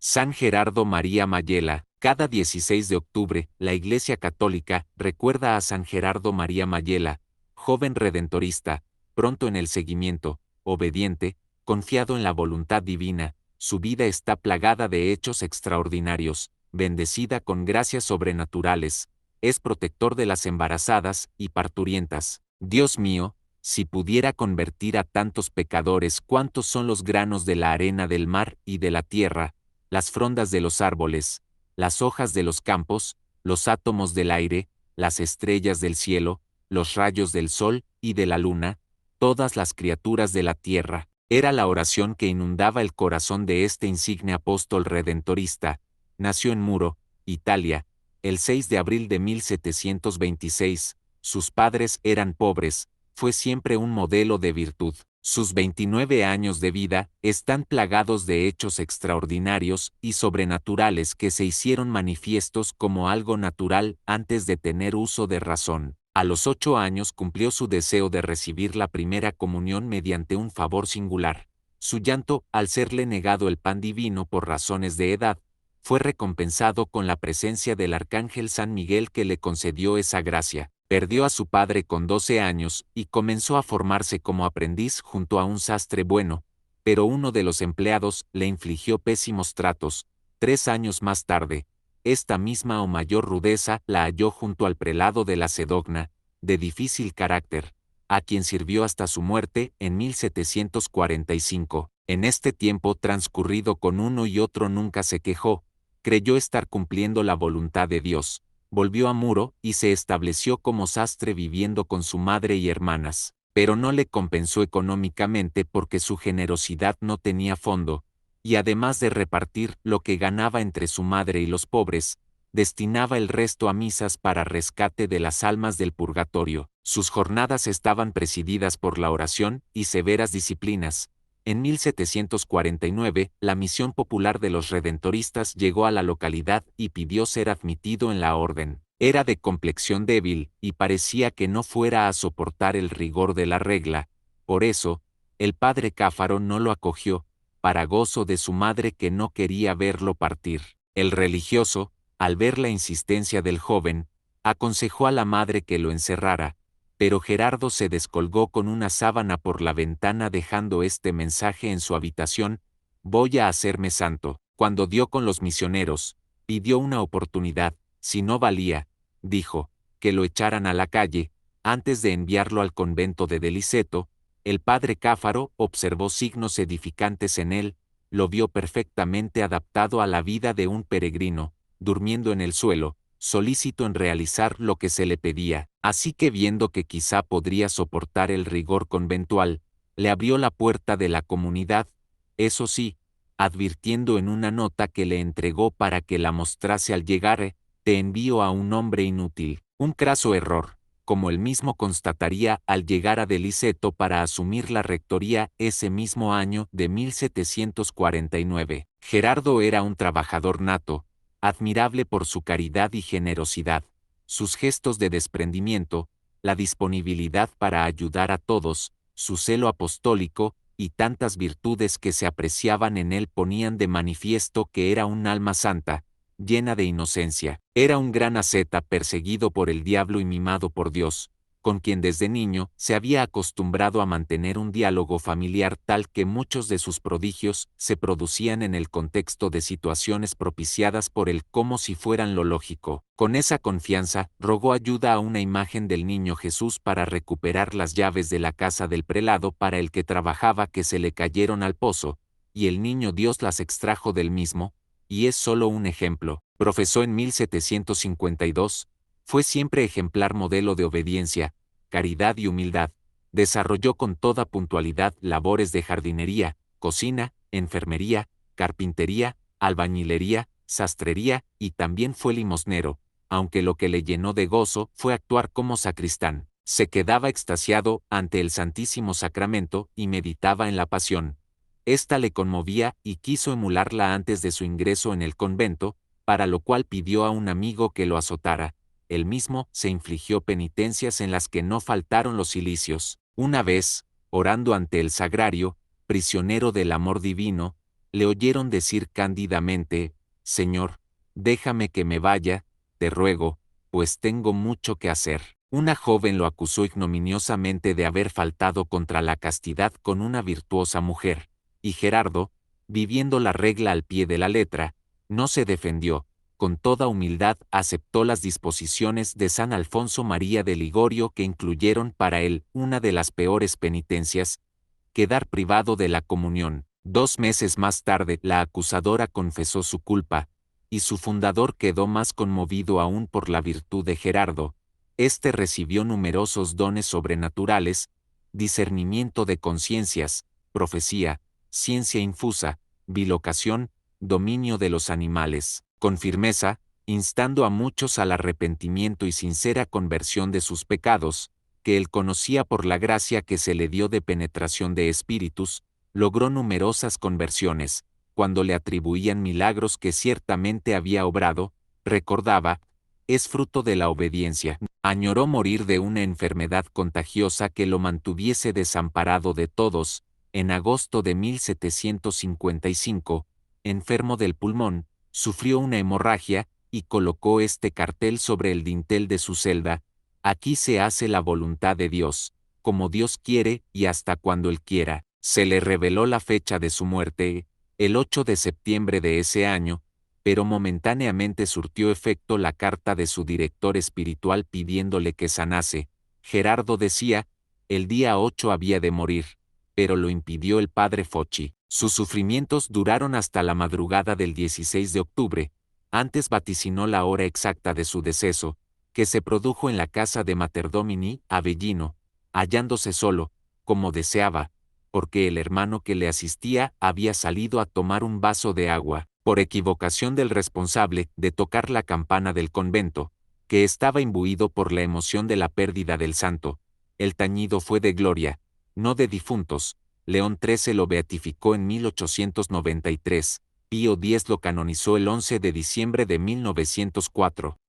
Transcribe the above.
San Gerardo María Mayela. Cada 16 de octubre, la Iglesia Católica recuerda a San Gerardo María Mayela, joven redentorista, pronto en el seguimiento, obediente, confiado en la voluntad divina. Su vida está plagada de hechos extraordinarios, bendecida con gracias sobrenaturales, es protector de las embarazadas y parturientas. Dios mío, si pudiera convertir a tantos pecadores, ¿cuántos son los granos de la arena del mar y de la tierra, las frondas de los árboles, las hojas de los campos, los átomos del aire, las estrellas del cielo, los rayos del sol y de la luna, todas las criaturas de la tierra? Era la oración que inundaba el corazón de este insigne apóstol redentorista. Nació en Muro, Italia, el 6 de abril de 1726. Sus padres eran pobres, fue siempre un modelo de virtud. Sus 29 años de vida están plagados de hechos extraordinarios y sobrenaturales que se hicieron manifiestos como algo natural antes de tener uso de razón. A los 8 años cumplió su deseo de recibir la primera comunión mediante un favor singular. Su llanto, al serle negado el pan divino por razones de edad, fue recompensado con la presencia del arcángel San Miguel que le concedió esa gracia. Perdió a su padre con 12 años y comenzó a formarse como aprendiz junto a un sastre bueno, pero uno de los empleados le infligió pésimos tratos. 3 años más tarde, esta misma o mayor rudeza la halló junto al prelado de la Cedogna, de difícil carácter, a quien sirvió hasta su muerte en 1745. En este tiempo transcurrido con uno y otro nunca se quejó, creyó estar cumpliendo la voluntad de Dios. Volvió a Muro y se estableció como sastre viviendo con su madre y hermanas, pero no le compensó económicamente porque su generosidad no tenía fondo, y además de repartir lo que ganaba entre su madre y los pobres, destinaba el resto a misas para rescate de las almas del purgatorio. Sus jornadas estaban presididas por la oración y severas disciplinas. En 1749, la misión popular de los redentoristas llegó a la localidad y pidió ser admitido en la orden. Era de complexión débil y parecía que no fuera a soportar el rigor de la regla. Por eso, el padre Cáfaro no lo acogió, para gozo de su madre que no quería verlo partir. El religioso, al ver la insistencia del joven, aconsejó a la madre que lo encerrara, pero Gerardo se descolgó con una sábana por la ventana dejando este mensaje en su habitación: «Voy a hacerme santo». Cuando dio con los misioneros, pidió una oportunidad. Si no valía, dijo, que lo echaran a la calle. Antes de enviarlo al convento de Deliceto, el padre Cáfaro observó signos edificantes en él, lo vio perfectamente adaptado a la vida de un peregrino, durmiendo en el suelo, solícito en realizar lo que se le pedía. Así que viendo que quizá podría soportar el rigor conventual, le abrió la puerta de la comunidad, eso sí, advirtiendo en una nota que le entregó para que la mostrase al llegar: «Te envío a un hombre inútil». Un craso error, como él mismo constataría al llegar a Deliceto para asumir la rectoría ese mismo año de 1749. Gerardo era un trabajador nato, admirable por su caridad y generosidad, sus gestos de desprendimiento, la disponibilidad para ayudar a todos, su celo apostólico y tantas virtudes que se apreciaban en él ponían de manifiesto que era un alma santa, llena de inocencia. Era un gran asceta perseguido por el diablo y mimado por Dios, con quien desde niño se había acostumbrado a mantener un diálogo familiar tal que muchos de sus prodigios se producían en el contexto de situaciones propiciadas por él como si fueran lo lógico. Con esa confianza, rogó ayuda a una imagen del Niño Jesús para recuperar las llaves de la casa del prelado para el que trabajaba que se le cayeron al pozo, y el Niño Dios las extrajo del mismo, y es solo un ejemplo. Profesó en 1752, fue siempre ejemplar modelo de obediencia, caridad y humildad. Desarrolló con toda puntualidad labores de jardinería, cocina, enfermería, carpintería, albañilería, sastrería y también fue limosnero, aunque lo que le llenó de gozo fue actuar como sacristán. Se quedaba extasiado ante el Santísimo Sacramento y meditaba en la Pasión. Esta le conmovía y quiso emularla antes de su ingreso en el convento, para lo cual pidió a un amigo que lo azotara. Él mismo se infligió penitencias en las que no faltaron los cilicios. Una vez, orando ante el sagrario, prisionero del amor divino, le oyeron decir cándidamente: «Señor, déjame que me vaya, te ruego, pues tengo mucho que hacer». Una joven lo acusó ignominiosamente de haber faltado contra la castidad con una virtuosa mujer, y Gerardo, viviendo la regla al pie de la letra, no se defendió, con toda humildad aceptó las disposiciones de San Alfonso María de Ligorio, que incluyeron para él una de las peores penitencias: quedar privado de la comunión. 2 meses más tarde, la acusadora confesó su culpa, y su fundador quedó más conmovido aún por la virtud de Gerardo. Este recibió numerosos dones sobrenaturales: discernimiento de conciencias, profecía, ciencia infusa, bilocación, dominio de los animales. Con firmeza, instando a muchos al arrepentimiento y sincera conversión de sus pecados, que él conocía por la gracia que se le dio de penetración de espíritus, logró numerosas conversiones. Cuando le atribuían milagros que ciertamente había obrado, recordaba: «Es fruto de la obediencia». Añoró morir de una enfermedad contagiosa que lo mantuviese desamparado de todos. En agosto de 1755, enfermo del pulmón, sufrió una hemorragia, y colocó este cartel sobre el dintel de su celda: «Aquí se hace la voluntad de Dios, como Dios quiere y hasta cuando Él quiera». Se le reveló la fecha de su muerte, el 8 de septiembre de ese año, pero momentáneamente surtió efecto la carta de su director espiritual pidiéndole que sanase. Gerardo decía: el día 8 había de morir, pero lo impidió el padre Focci. Sus sufrimientos duraron hasta la madrugada del 16 de octubre, antes vaticinó la hora exacta de su deceso, que se produjo en la casa de Mater Domini, Avellino, hallándose solo, como deseaba, porque el hermano que le asistía había salido a tomar un vaso de agua, por equivocación del responsable de tocar la campana del convento, que estaba imbuido por la emoción de la pérdida del santo. El tañido fue de gloria, no de difuntos. León XIII lo beatificó en 1893, Pío X lo canonizó el 11 de diciembre de 1904.